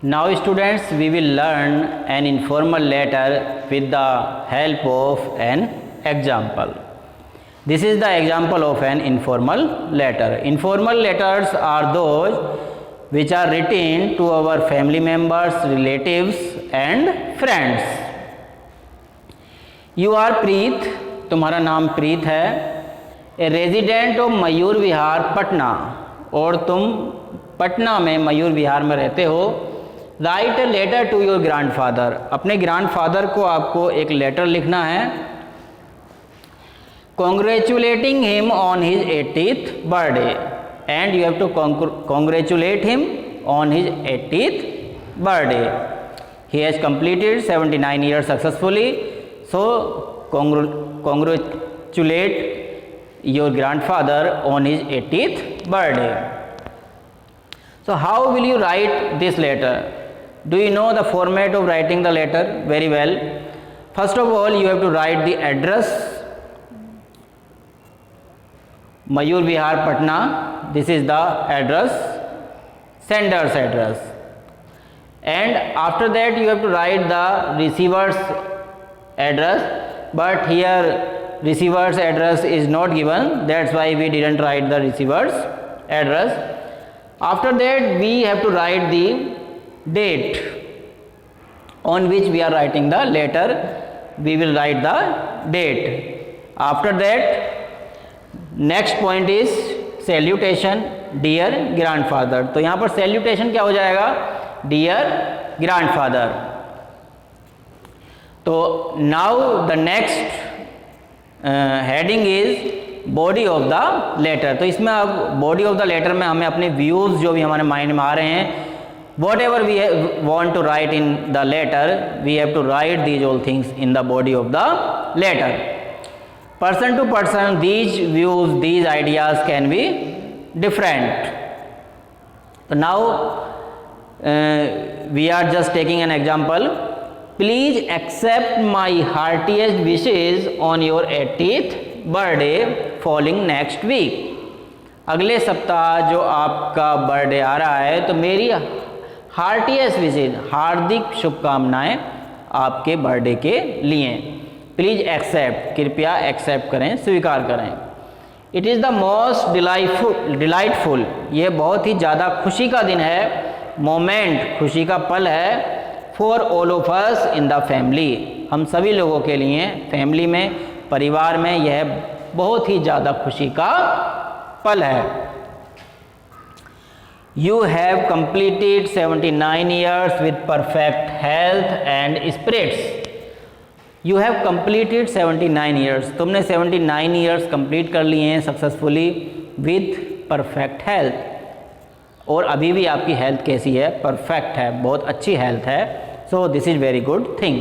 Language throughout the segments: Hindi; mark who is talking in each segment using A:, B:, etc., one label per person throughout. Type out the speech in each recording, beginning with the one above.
A: Now students, we will learn an informal letter with the help of an example. This is the example of an informal letter. Informal letters are those which are written to our family members, relatives and friends. You are Preet, तुम्हारा नाम प्रीत है, a resident of Mayur Vihar Patna, और तुम पटना में मयूर विहार में रहते हो. Right a letter to your grandfather, अपने ग्रैंडफादर को आपको एक लेटर लिखना है. Congratulating him on his 80th birthday, and you have to congratulate him on his 80th birthday. He has completed 79 years successfully, so congratulate your grandfather on his 80th birthday. So how will you write this letter? Do you know the format of writing the letter? Very well. First of all, you have to write the address, Mayur Vihar Patna. This is the address, sender's address, and after that you have to write the receiver's address. But here receiver's address is not given, that's why we didn't write the receiver's address. After that we have to write the date on which we are writing the letter. We will write the date. After that next point is salutation, dear grandfather. तो यहाँ पर salutation क्या हो जाएगा? dear grandfather. तो now the next heading is body of the letter. तो इसमें अब बॉडी ऑफ द लेटर में हमें अपने व्यूज़ जो भी हमारे माइंड में आ रहे हैं, whatever we want to write in the letter, we have to write these all things in the body of the letter. Person to person these views, these ideas can be different. तो now we are just taking an example. Please accept my heartiest wishes on your 80th birthday falling next week. अगले सप्ताह जो आपका बर्थडे आ रहा है, तो मेरी हार्टिएस्ट विशेज, हार्दिक शुभकामनाएं आपके बर्थडे के लिए. प्लीज़ एक्सेप्ट, कृपया एक्सेप्ट करें, स्वीकार करें. It is the most delightful, ये बहुत ही ज़्यादा खुशी का दिन है, मोमेंट, खुशी का पल है. For all of us in the family, हम सभी लोगों के लिए फैमिली में, परिवार में यह बहुत ही ज़्यादा खुशी का पल है. You have completed 79 years with perfect health and spirits. You have completed 79 years, तुमने 79 years कंप्लीट कर लिए हैं सक्सेसफुली विथ परफेक्ट हेल्थ. और अभी भी आपकी हेल्थ कैसी है? परफेक्ट है, बहुत अच्छी हेल्थ है. So this is very good thing.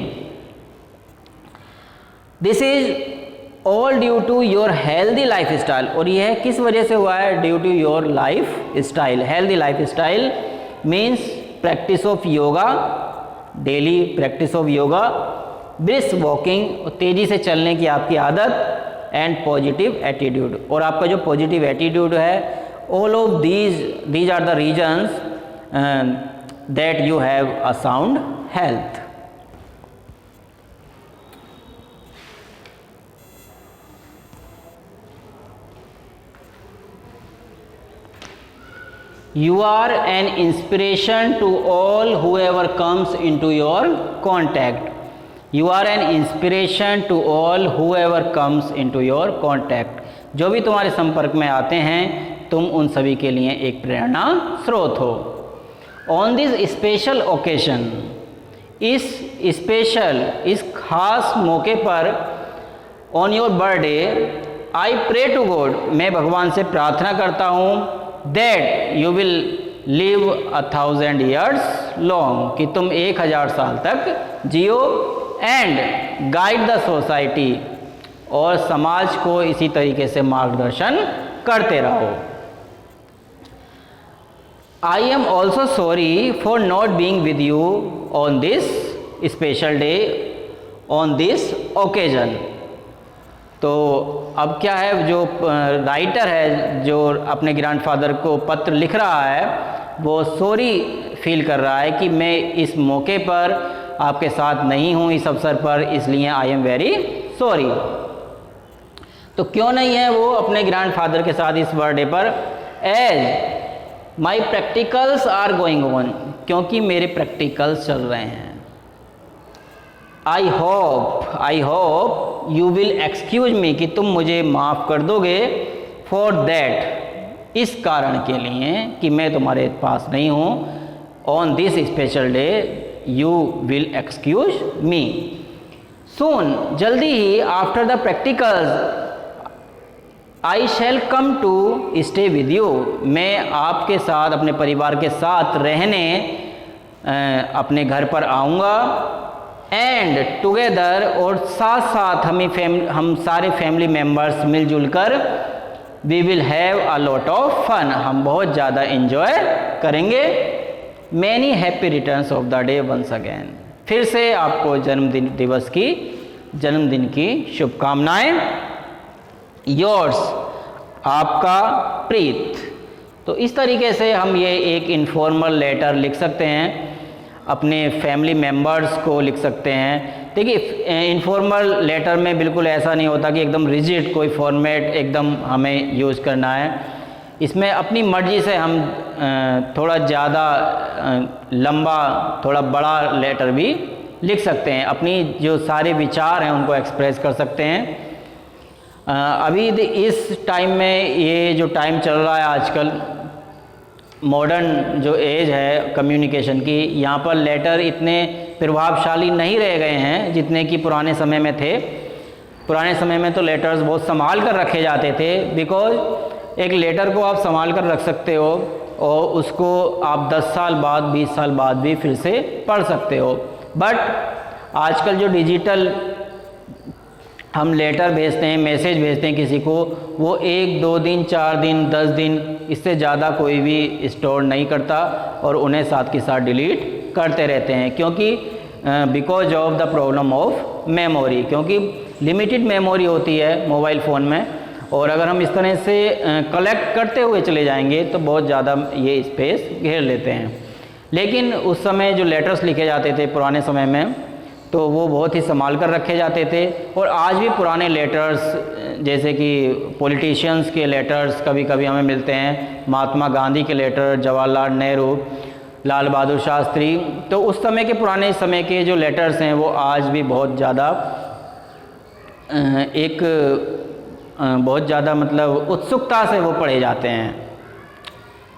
A: This is all due to your healthy lifestyle. और यह किस वजह से हुआ है? Due to your lifestyle. Healthy lifestyle means practice of yoga, daily practice of yoga, brisk walking, तेज़ी से चलने की आपकी आदत, एंड पॉजिटिव एटीट्यूड. और आपका जो पॉजिटिव एटीट्यूड है, all of these are the reasons that you have a sound health. You are an inspiration to all whoever comes into your contact. You are an inspiration to all whoever comes into your contact. जो भी तुम्हारे संपर्क में आते हैं, तुम उन सभी के लिए एक प्रेरणा स्रोत हो. ऑन दिस स्पेशल ओकेशन, इस स्पेशल, इस खास मौके पर, on your birthday, I pray to God, मैं भगवान से प्रार्थना करता हूँ, that you will live 1000 years long, कि तुम 1000 साल तक जियो, एंड गाइड द सोसाइटी, और समाज को इसी तरीके से मार्गदर्शन करते रहो. I am also sorry for not being with you on this special day, on this occasion. तो अब क्या है, जो राइटर है, जो अपने ग्रैंडफादर को पत्र लिख रहा है, वो सॉरी फील कर रहा है कि मैं इस मौके पर आपके साथ नहीं हूँ इस अवसर पर, इसलिए आई एम वेरी सॉरी। तो क्यों नहीं है वो अपने ग्रैंडफादर के साथ इस बर्थडे पर? As my practicals are going on, क्योंकि मेरे प्रैक्टिकल्स चल रहे हैं। I hope you will excuse me, कि तुम मुझे माफ़ कर दोगे, फॉर दैट, इस कारण के लिए कि मैं तुम्हारे पास नहीं हूँ, on this special day you will excuse me. Soon, जल्दी ही, after the practicals I shall come to stay with you, मैं आपके साथ, अपने परिवार के साथ रहने अपने घर पर आऊँगा। एंड टुगेदर, और साथ साथ हम सारे फैमिली मेम्बर्स मिलजुल कर, we will have a lot of fun, हम बहुत ज़्यादा इन्जॉय करेंगे। Many happy returns of the day once again, फिर से आपको जन्मदिन की शुभकामनाएं। योर्स, आपका प्रीत। तो इस तरीके से हम ये एक इनफॉर्मल लेटर लिख सकते हैं, अपने फैमिली मेम्बर्स को लिख सकते हैं। देखिए, इनफॉर्मल लेटर में बिल्कुल ऐसा नहीं होता कि एकदम रिजिड कोई फॉर्मेट एकदम हमें यूज़ करना है। इसमें अपनी मर्ज़ी से हम थोड़ा ज़्यादा लंबा, थोड़ा बड़ा लेटर भी लिख सकते हैं, अपनी जो सारे विचार हैं उनको एक्सप्रेस कर सकते हैं। अभी इस टाइम में, ये जो टाइम चल रहा है आजकल, मॉडर्न जो एज है कम्युनिकेशन की, यहाँ पर लेटर इतने प्रभावशाली नहीं रह गए हैं जितने कि पुराने समय में थे। पुराने समय में तो लेटर्स बहुत संभाल कर रखे जाते थे, बिकॉज एक लेटर को आप संभाल कर रख सकते हो और उसको आप 10 साल बाद, 20 साल बाद भी फिर से पढ़ सकते हो। बट आजकल जो डिजिटल हम लेटर भेजते हैं, मैसेज भेजते हैं किसी को, वो 1, 2 दिन, 4 दिन, 10 दिन, इससे ज़्यादा कोई भी स्टोर नहीं करता और उन्हें साथ के साथ डिलीट करते रहते हैं, क्योंकि because of the problem of memory, क्योंकि लिमिटेड मेमोरी होती है मोबाइल फ़ोन में, और अगर हम इस तरह से कलेक्ट करते हुए चले जाएंगे तो बहुत ज़्यादा ये स्पेस घेर लेते हैं। लेकिन उस समय जो लेटर्स लिखे जाते थे पुराने समय में, तो वो बहुत ही संभाल कर रखे जाते थे। और आज भी पुराने लेटर्स, जैसे कि पॉलिटिशियंस के लेटर्स कभी कभी हमें मिलते हैं, महात्मा गांधी के लेटर, जवाहरलाल नेहरू, लाल बहादुर शास्त्री, तो उस समय के, पुराने समय के जो लेटर्स हैं वो आज भी बहुत ज़्यादा मतलब उत्सुकता से वो पढ़े जाते हैं।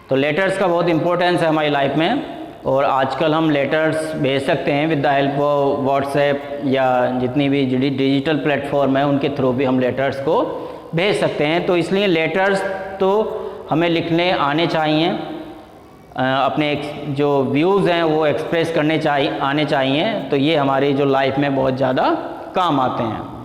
A: तो लेटर्स का बहुत इम्पोर्टेंस है हमारी लाइफ में, और आजकल हम लेटर्स भेज सकते हैं with the help of WhatsApp या जितनी भी डिजिटल प्लेटफॉर्म है उनके थ्रू भी हम लेटर्स को भेज सकते हैं। तो इसलिए लेटर्स तो हमें लिखने आने चाहिए, अपने जो व्यूज़ हैं वो एक्सप्रेस आने चाहिए, तो ये हमारी जो लाइफ में बहुत ज़्यादा काम आते हैं।